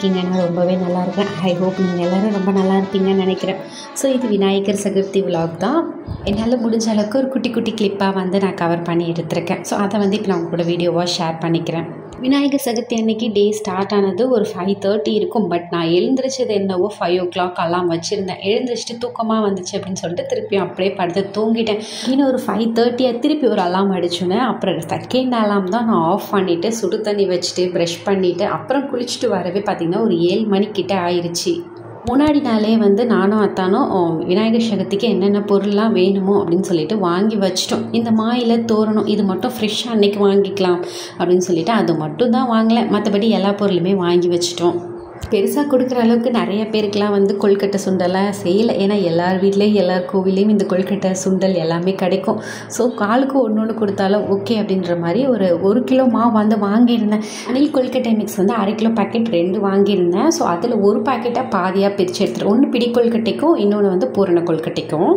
இருக்கீங்க? நான் ரொம்பவே நல்லா இருக்கேன். ஐ ஹோப் நீங்கள் எல்லோரும் ரொம்ப நல்லா இருப்பீங்கன்னு நினைக்கிறேன். ஸோ இது விநாயகர் சதுர்த்தி விலாக் தான். என்னால் முடிஞ்ச அளவுக்கு ஒரு குட்டி குட்டி கிளிப்பாக வந்து நான் கவர் பண்ணி எடுத்திருக்கேன். ஸோ அதை வந்து இப்போ நான் உங்க கூட வீடியோவாக ஷேர் பண்ணிக்கிறேன். விநாயகர் சதுர்த்தி அன்னைக்கு டே ஸ்டார்ட் ஆனது ஒரு 5:30 இருக்கும். பட் நான் எழுந்திரிச்சது என்னவோ 5 o'clock அலாம் வச்சுருந்தேன். எழுந்திரிச்சிட்டு தூக்கமாக வந்துச்சு அப்படின்னு சொல்லிட்டு திருப்பியும் அப்படியே படுத்து தூங்கிட்டேன். இன்னும் ஒரு 5:30 திருப்பி ஒரு அலாம் அடிச்சுனேன். அப்புறம் செகண்ட் அலாம் தான் நான் ஆஃப் பண்ணிவிட்டு சுடு தண்ணி வச்சுட்டு ப்ரஷ் பண்ணிவிட்டு அப்புறம் குளிச்சுட்டு வரவே பார்த்திங்கன்னா ஒரு 7 மணிக்கிட்ட ஆயிடுச்சு. முன்னாடி நாளே வந்து நானும் அத்தானும் விநாயகர் சதுர்த்திக்கு என்னென்ன பொருள்லாம் வேணுமோ அப்படின்னு சொல்லிட்டு வாங்கி வச்சிட்டோம். இந்த மாயில் தோரணம் இது மட்டும் ஃப்ரெஷ்ஷாக அன்றைக்கி வாங்கிக்கலாம் அப்படின்னு சொல்லிட்டு அது மட்டும் தான் வாங்கலை. மற்றபடி எல்லா பொருளுமே வாங்கி வச்சிட்டோம். பெருசாக கொடுக்குற அளவுக்கு நிறைய பேருக்கெலாம் வந்து கொழுக்கட்டை சுண்டெல்லாம் செய்யலை. ஏன்னா எல்லார் வீட்லேயும் எல்லார் கோவிலையும் இந்த கொழுக்கட்டை சுண்டல் எல்லாமே கிடைக்கும். ஸோ காலுக்கு ஒன்று ஒன்று கொடுத்தாலும் ஓகே அப்படின்ற மாதிரி ஒரு கிலோ மாவு வந்து வாங்கியிருந்தேன். அணில் கொழுக்கட்டை மிக்ஸ் வந்து 1/2 கிலோ பேக்கெட் 2 வாங்கியிருந்தேன். ஸோ அதில் ஒரு பேக்கெட்டாக பாதியாக பிரித்து எடுத்துகிட்டு ஒன்று பிடி கொழுக்கட்டைக்கும் இன்னொன்று வந்து பூரண கொழுக்கட்டைக்கும்.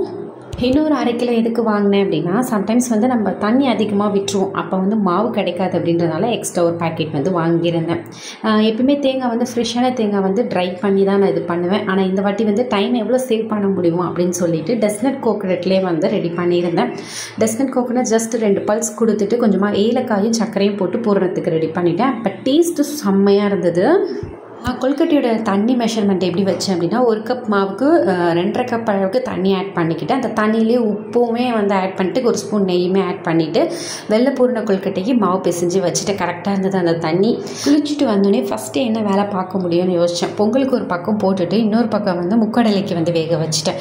இன்னொரு 1/2 கிலோ எதுக்கு வாங்கினேன் அப்படின்னா சம்டைம்ஸ் வந்து நம்ம தண்ணி அதிகமாக விட்டுருவோம். அப்போ வந்து மாவு கிடைக்காது அப்படின்றதுனால எக்ஸ்ட்ரா ஒரு பேக்கெட் வந்து வாங்கியிருந்தேன். எப்பவுமே தேங்காய் வந்து ஃப்ரெஷ்ஷான தேங்காய் வந்து ட்ரை பண்ணி தான் நான் இது பண்ணுவேன். ஆனால் இந்த வாட்டி வந்து டைம் எவ்வளோ சேவ் பண்ண முடியுமோ அப்படின்னு சொல்லிட்டு டெஸ்னட் கோகோனட்லேயே வந்து ரெடி பண்ணியிருந்தேன். டெஸ்னட் கோகோனட் ஜஸ்ட் 2 பல்ஸ் கொடுத்துட்டு கொஞ்சமாக ஏலக்காயும் சர்க்கரையும் போட்டு பூரணத்துக்கு ரெடி பண்ணிட்டேன். பட் டேஸ்ட்டு செம்மையாக இருந்தது. கொழுக்கட்டையோட தண்ணி மெஷர்மெண்ட் எப்படி வச்சேன் அப்படின்னா 1 கப் மாவுக்கு 2.5 கப் அளவுக்கு தண்ணி ஆட் பண்ணிக்கிட்டேன். அந்த தண்ணியிலே உப்புமே வந்து ஆட் பண்ணிட்டு 1 ஸ்பூன் நெய்யுமே ஆட் பண்ணிவிட்டு வெள்ளை பூரண கொழுக்கட்டைக்கு மாவு பிசைஞ்சு வச்சுட்டு கரெக்டாக இருந்தது அந்த தண்ணி. குளிச்சுட்டு வந்தோடனே ஃபஸ்ட்டு என்ன வேலை பார்க்க முடியும்னு யோசித்தேன். பொங்கலுக்கு ஒரு பக்கம் போட்டுட்டு இன்னொரு பக்கம் வந்து முக்கடலைக்கு வந்து வேக வச்சுட்டேன்.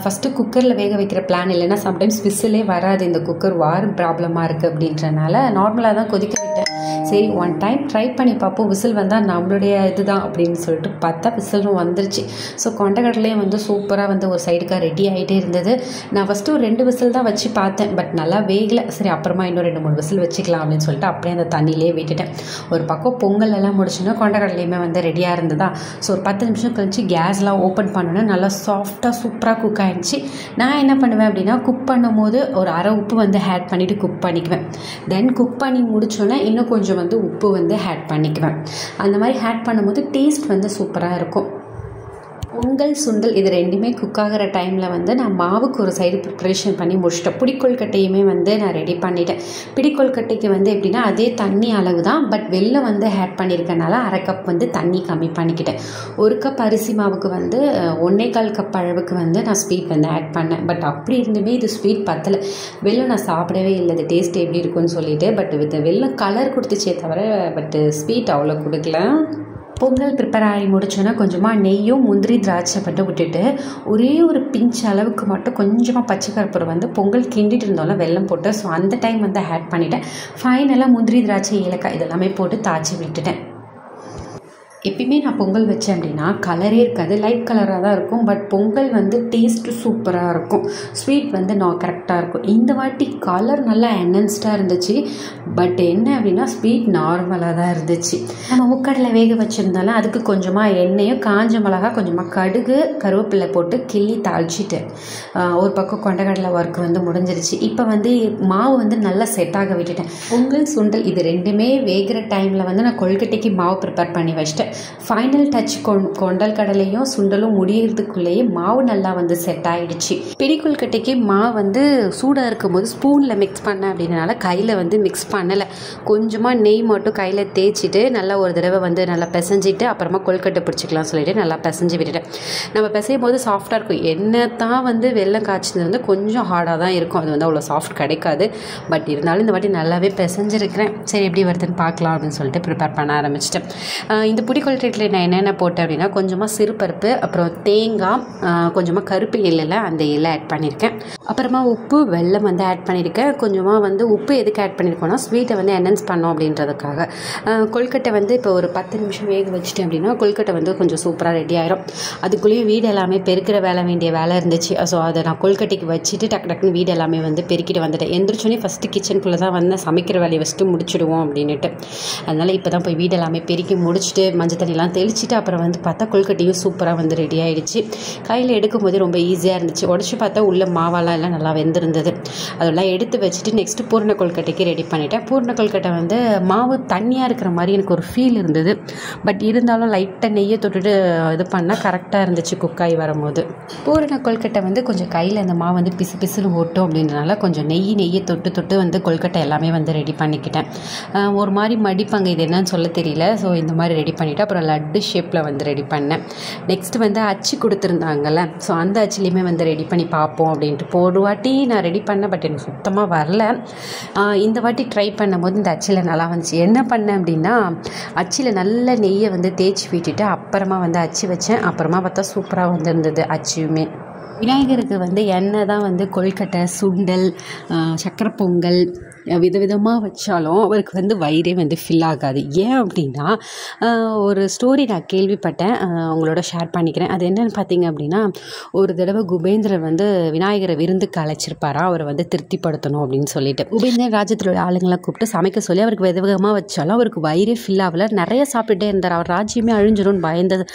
ஃபஸ்ட்டு குக்கரில் வேக வைக்கிற பிளான் இல்லைன்னா சம்டைம்ஸ் விசிலே வராது. இந்த குக்கர் வாரம் ப்ராப்ளமாக இருக்குது அப்படின்றனால நார்மலாக தான் கொதிக்க விட்டேன். சரி ஒன் டைம் ட்ரை பண்ணி பார்ப்போம், விசில் வந்தால் நம்மளுடைய இதுதான் அப்படின்னு சொல்லிட்டு பார்த்தா விசிலும் வந்துருச்சு. ஸோ கொண்டக்கடலையும் வந்து சூப்பராக வந்து ஒரு சைடுக்காக ரெடி ஆகிட்டே இருந்தது. நான் ஃபஸ்ட்டு ஒரு 2 விசில் தான் வச்சு பார்த்தேன். பட் நல்லா வேகலை. சரி அப்புறமா இன்னும் 2-3 விசில் வச்சுக்கலாம் அப்படின்னு சொல்லிட்டு அப்படியே அந்த தண்ணியிலே விட்டுட்டேன். ஒரு பக்கம் பொங்கல் எல்லாம் முடிச்சுன்னா கொண்டக்கடலையுமே வந்து ரெடியாக இருந்ததா. ஸோ ஒரு 10 நிமிஷம் கழிச்சு கேஸ்லாம் ஓப்பன் பண்ணோன்னா நல்லா சாஃப்டாக சூப்பராக குக் ஆகிடுச்சு. நான் என்ன பண்ணுவேன் அப்படின்னா குக் பண்ணும் போது ஒரு 1/2 உப்பு வந்து ஆட் பண்ணிவிட்டு குக் பண்ணிக்குவேன். தென் குக் பண்ணி முடிச்சோன்னே இன்னும் கொஞ்சம் வந்து உப்பு வந்து ஆட் பண்ணிக்குவேன். அந்த மாதிரி ஆட் பண்ணும்போது டேஸ்ட் வந்து சூப்பராக இருக்கும். பொங்கல் சுண்டல் இது ரெண்டுமே குக் ஆகிற டைமில் வந்து நான் மாவுக்கு ஒரு சைடு ப்ரிப்ரேஷன் பண்ணி முடிச்சிட்டேன். பிடிக்கொழுக்கட்டையுமே வந்து நான் ரெடி பண்ணிட்டேன். பிடிக்கொழுக்கட்டைக்கு வந்து எப்படின்னா அதே தண்ணி அளவு தான். பட் வெல்லம் வந்து ஆட் பண்ணியிருக்கனால 1/2 கப் வந்து தண்ணி கம்மி பண்ணிக்கிட்டேன். 1 கப் அரிசி மாவுக்கு வந்து 1.25 கப் அளவுக்கு வந்து நான் ஸ்வீட் வந்து ஆட் பண்ணேன். பட் அப்படி இருந்துமே இது ஸ்வீட் பத்தலை. வெல்லம் நான் சாப்பிடவே இல்லை இது டேஸ்ட் எப்படி இருக்குன்னு சொல்லிட்டு. பட் வித் வெல்லம் கலர் கொடுத்துச்சே தவிர பட் ஸ்வீட் அவ்வளோ கொடுக்கல. பொங்கல் ப்ரிப்பேர் ஆகி முடிச்சோன்னா கொஞ்சமாக நெய்யும் முந்திரி திராட்சை மட்டும் விட்டுட்டு ஒரே ஒரு பிஞ்ச் அளவுக்கு மட்டும் கொஞ்சமாக பச்சை கற்பூரம் வந்து பொங்கல் கிண்டிட்டு இருந்தோம்ல வெல்லம் போட்டு. ஸோ அந்த டைம் வந்து ஆட் பண்ணிவிட்டேன். ஃபைனலாக முந்திரி திராட்சை ஏலக்காய் இதெல்லாமே போட்டு தாய்ச்சி விட்டுட்டேன். எப்பயுமே நான் பொங்கல் வச்சேன் அப்படின்னா கலரே இருக்காது, லைட் கலராக தான் இருக்கும். பட் பொங்கல் வந்து டேஸ்ட்டு சூப்பராக இருக்கும், ஸ்வீட் வந்து கரெக்டாக இருக்கும். இந்த வாட்டி கலர் நல்லா என்ஹான்ஸ்டாக இருந்துச்சு. பட் என்ன அப்படின்னா ஸ்வீட் நார்மலாக தான் இருந்துச்சு. நம்ம முக்கடலை வேக வச்சுருந்தாலும் அதுக்கு கொஞ்சமாக எண்ணெயும் காஞ்ச மிளகா கொஞ்சமாக கடுகு கருவேப்பிலை போட்டு கிள்ளி தாளிச்சிட்டு ஒரு பக்கம் கொண்டக்கடலை ஒர்க் வந்து முடிஞ்சிருச்சு. இப்போ வந்து மாவு வந்து நல்லா செட் ஆக விட்டுட்டேன். பொங்கல் சுண்டல் இது ரெண்டுமே வேகிற டைமில் வந்து நான் கொழுக்கட்டைக்கு மாவு ப்ரிப்பேர் பண்ணி வச்சிட்டேன். ஃபைனல் டச் கொண்டல் கடலையும் சுண்டலும் முடியறதுக்குள்ளேயே மாவு நல்லா வந்து செட் ஆகிடுச்சு. பிடிக்கொழுக்கட்டைக்கு மாவு வந்து சூடாக இருக்கும்போது ஸ்பூனில் மிக்ஸ் பண்ணேன் அப்படின்றனால கையில் வந்து மிக்ஸ் பண்ணலை. கொஞ்சமாக நெய் மட்டும் கையில் தேய்ச்சிட்டு நல்லா ஒரு தடவை வந்து நல்லா பிசைஞ்சிட்டு அப்புறமா கொழுக்கட்டை பிடிச்சிக்கலாம் சொல்லிட்டு நல்லா பிசைஞ்சு விட்டுட்டேன். நம்ம பிசையும் போது சாஃப்டாக இருக்கும். என்ன தான் வந்து வெல்லம் காய்ச்சினது வந்து கொஞ்சம் ஹார்டாக தான் இருக்கும், அது வந்து அவ்வளோ சாஃப்ட் கிடைக்காது. பட் இருந்தாலும் இந்த வாட்டி நல்லாவே பிசைஞ்சிருக்கிறேன். சரி எப்படி வருதுன்னு பார்க்கலாம் அப்படின்னு சொல்லிட்டு ப்ரிப்பேர் பண்ண ஆரம்பிச்சிட்டேன். இந்த பிடிக்கொழுக்கட்டையில் நான் என்னென்ன போட்டேன் அப்படின்னா கொஞ்சமாக சிறுபருப்பு, அப்புறம் தேங்காய், கொஞ்சமாக கருப்பு எல்லில் அந்த எல்லை ஆட் பண்ணியிருக்கேன். அப்புறமா உப்பு வெல்லம் வந்து ஆட் பண்ணியிருக்கேன். கொஞ்சமாக வந்து உப்பு எதுக்கு ஆட் பண்ணியிருக்கோன்னா ஸ்வீட்டை வந்து என்ஹான்ஸ் பண்ணோம் அப்படின்றதுக்காக. கொழுக்கட்டை வந்து இப்போ ஒரு 10 நிமிஷம் வேக வச்சுட்டேன் அப்படின்னா கொழுக்கட்டை வந்து கொஞ்சம் சூப்பராக ரெடி ஆயிரும். அதுக்குள்ளேயும் வீடு எல்லாமே பெருக்கிற வேண்டிய வேலை இருந்துச்சு. ஸோ அதை நான் கொழுக்கட்டைக்கு வச்சுட்டு டக்குன்னு வீடு எல்லாமே வந்து பெருக்கிட்டு வந்துட்டேன். எந்திரிச்சோன்னே ஃபஸ்ட்டு கிச்சனுக்குள்ளே தான் வந்து சமைக்கிற வேலையை ஃபஸ்ட்டு முடிச்சுடுவோம் அப்படின்ட்டு. அதனால் இப்போ தான் போய் வீடு எல்லாமே பெருக்கி முடிச்சுட்டு மஞ்சள் தண்ணிலாம் தெளிச்சிட்டு அப்புறம் வந்து பார்த்தா கொழுக்கட்டையும் சூப்பராக வந்து ரெடி ஆகிடுச்சு. கையில் எடுக்கும் போதே ரொம்ப ஈஸியாக இருந்துச்சு. உடச்சி பார்த்தா உள்ள மாவாலாம் எல்லாம் நல்லா வெந்திருந்தது. அதெல்லாம் எடுத்து வச்சுட்டு நெக்ஸ்ட்டு பூரண கொழுக்கட்டைக்கு ரெடி பண்ணிட்டேன். பூரண கொழுக்கட்டை வந்து மாவு தண்ணியாக இருக்கிற மாதிரி எனக்கு ஒரு ஃபீல் இருந்தது. பட் இருந்தாலும் லைட்டாக நெய்யை தொட்டுட்டு இது பண்ணால் கரெக்டாக இருந்துச்சு குக்காய் வரும்போது. பூரண கொழுக்கட்டை வந்து கொஞ்சம் கையில் அந்த மாவு வந்து பிசு பிசுன்னு ஓட்டும் அப்படின்றனால கொஞ்சம் நெய்யை தொட்டு வந்து கொழுக்கட்டை எல்லாமே வந்து ரெடி பண்ணிக்கிட்டேன். ஒரு மாதிரி மடிப்பாங்க, இது என்னன்னு சொல்ல தெரியல. ஸோ இந்த மாதிரி ரெடி பண்ணிவிட்டு அப்புறம் லட்டு ஷேப்பில் வந்து ரெடி பண்ணேன். நெக்ஸ்ட்டு வந்து அச்சு கொடுத்துருந்தாங்கல்ல, ஸோ அந்த அச்சுலேயுமே வந்து ரெடி பண்ணி பார்ப்போம் அப்படின்ட்டு. ஒரு வாட்டி நான் ரெடி பண்ணேன், பட் எனக்கு சுத்தமாக வரல. இந்த வாட்டி ட்ரை பண்ணும்போது இந்த அச்சில் நல்லா வந்துச்சு. என்ன பண்ணேன் அப்படின்னா, அச்சில் நல்ல நெய்யை வந்து தேய்ச்சி விட்டுட்டு அப்புறமா வந்து அச்சு வச்சேன். அப்புறமா பார்த்தா சூப்பராக வந்துருந்தது அச்சுமே. விநாயகருக்கு வந்து எண்ணெய் தான் வந்து கொழுக்கட்டை, சுண்டல், சக்கரை பொங்கல் விதவிதமாக வச்சாலும் அவருக்கு வந்து வயிறே வந்து ஃபில் ஆகாது. ஏன் அப்படின்னா, ஒரு ஸ்டோரி நான் கேள்விப்பட்டேன், உங்களோட ஷேர் பண்ணிக்கிறேன். அது என்னென்னு பார்த்தீங்க அப்படின்னா, ஒரு தடவை குபேந்திரர் வந்து விநாயகரை விருந்துக்கு அழைச்சிருப்பாரா, அவரை வந்து திருப்திப்படுத்தணும் அப்படின்னு சொல்லிட்டு. குபேந்திரன் ராஜ்யத்தில் உள்ள ஆளுங்களை கூப்பிட்டு சமைக்க சொல்லி அவருக்கு விதவிதமாக வச்சாலும் அவருக்கு வயிறே ஃபில் ஆகலை. நிறைய சாப்பிட்டுட்டே இருந்தார். அவர் ராஜ்யமே அழிஞ்சிடும்னு பயந்தது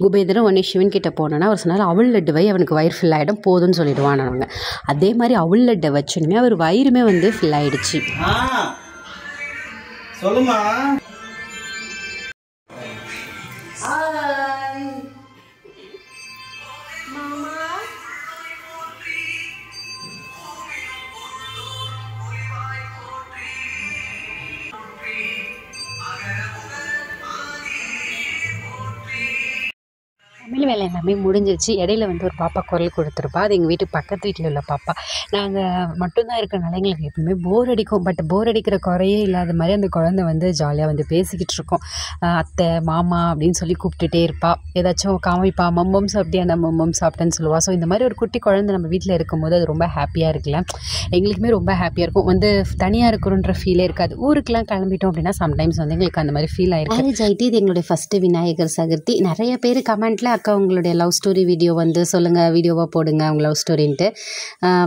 குபேந்திரன் உடனே சிவன் கிட்ட போனோன்னா அவர் சொன்னார், அவள் லட்டு வை, அவனுக்கு வயிறு ஃபில் ஆகிடும், போதும்னு சொல்லிடுவானாங்க. அதே மாதிரி அவள் லட்டை வச்சோன்னுமே அவர் வயிறுமே வந்து ஃபில் ஆகிடுச்சு. சொல்லுமா. சமையல் வேலை எல்லாமே முடிஞ்சிருச்சு. இடையில வந்து ஒரு பாப்பா குரல் கொடுத்துருப்பா. அது எங்கள் வீட்டுக்கு பக்கத்து வீட்டில் உள்ள பாப்பா. நாங்கள் மட்டும்தான் இருக்கிறனால எங்களுக்கு எப்பவுமே போர் அடிக்கும். பட் போர் அடிக்கிற குறையே இல்லாத மாதிரி அந்த குழந்தை வந்து ஜாலியாக வந்து பேசிக்கிட்டு இருக்கோம். அத்தை, மாமா அப்படின்னு சொல்லி கூப்பிட்டுட்டே இருப்பா. ஏதாச்சும் காமிப்பா, மம்மம் சாப்பிட்டியா, நான் மம்மம் சாப்பிட்டேன்னு சொல்லுவாள். ஸோ இந்த மாதிரி ஒரு குட்டி குழந்தை நம்ம வீட்டில் இருக்கும்போது அது ரொம்ப ஹாப்பியாக இருக்குல்ல. எங்களுக்குமே ரொம்ப ஹாப்பியாக இருக்கும். வந்து தனியாக இருக்கிறோன்ற ஃபீலே இருக்காது. ஊருக்கெலாம் கிளம்பிட்டோம் அப்படின்னா சம்டைம்ஸ் வந்து எங்களுக்கு அந்த மாதிரி ஃபீல் ஆகிருக்கு. மேரேஜ் ஆகிட்டு இது எங்களுடைய ஃபஸ்ட்டு விநாயகர் சதுர்த்தி. நிறைய பேர் கமெண்ட்டில் அக்கா உங்களுடைய லவ் ஸ்டோரி வீடியோ வந்து சொல்லுங்கள், வீடியோவாக போடுங்க உங்கள் லவ் ஸ்டோரின்ட்டு.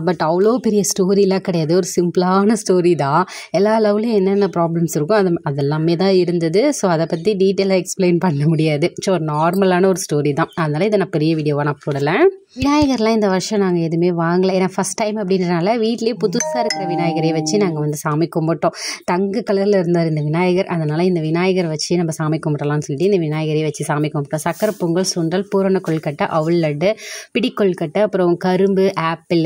பட் அவ்வளோ பெரிய ஸ்டோரிலாம் கிடையாது. ஒரு சிம்பிளான ஸ்டோரி தான். எல்லா லவ்லேயும் என்னென்ன ப்ராப்ளம்ஸ் இருக்கோ அதெல்லாமே தான் இருந்தது. ஸோ அதை பற்றி டீட்டெயிலாக எக்ஸ்பிளைன் பண்ண முடியாது. ஸோ ஒரு நார்மலான ஒரு ஸ்டோரி தான். அதனால் இதை நான் பெரிய வீடியோவாக நான் போடலை. விநாயகர்லாம் இந்த வருஷம் நாங்கள் எதுவுமே வாங்கலை. ஏன்னா ஃபஸ்ட் டைம் அப்படின்றனால வீட்லேயே புதுசாக இருக்கிற விநாயகரை வச்சு நாங்கள் வந்து சாமி கும்பிட்டோம். தங்க கலரில் இருந்தார் இந்த விநாயகர். அதனால் இந்த விநாயகரை வச்சு நம்ம சாமி கும்பிடலாம்னு சொல்லிட்டு இந்த விநாயகரை வச்சு சாமி கும்பிட்டோம். சக்கரை பொங்கல், சுண்டல், பூரண கொழுக்கட்டை, அவல் லட்டு, பிடி கொழுக்கட்டை, அப்புறம் கரும்பு, ஆப்பிள்,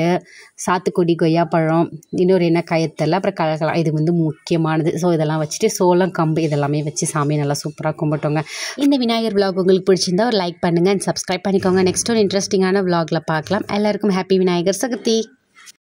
சாத்துக்குடி, கொய்யாப்பழம், இன்னொரு என்ன கயத்தல், அப்புறம் கலக்கலாம். இது வந்து முக்கியமானது. ஸோ இதெல்லாம் வச்சுட்டு சோளம், கம்பு இதெல்லாமே வச்சு சாமி நல்லா சூப்பராக கும்பிட்டோங்க. இந்த விநாயகர் விலாக் உங்களுக்கு பிடிச்சிருந்தா ஒரு லைக் பண்ணுங்கள் அண்ட் சப்ஸ்கிரைப் பண்ணிக்கோங்க. நெக்ஸ்ட் ஒரு இன்ட்ரெஸ்டிங்கான விலாகில் பார்க்கலாம். எல்லாருக்கும் ஹாப்பி விநாயகர் சதுர்த்தி.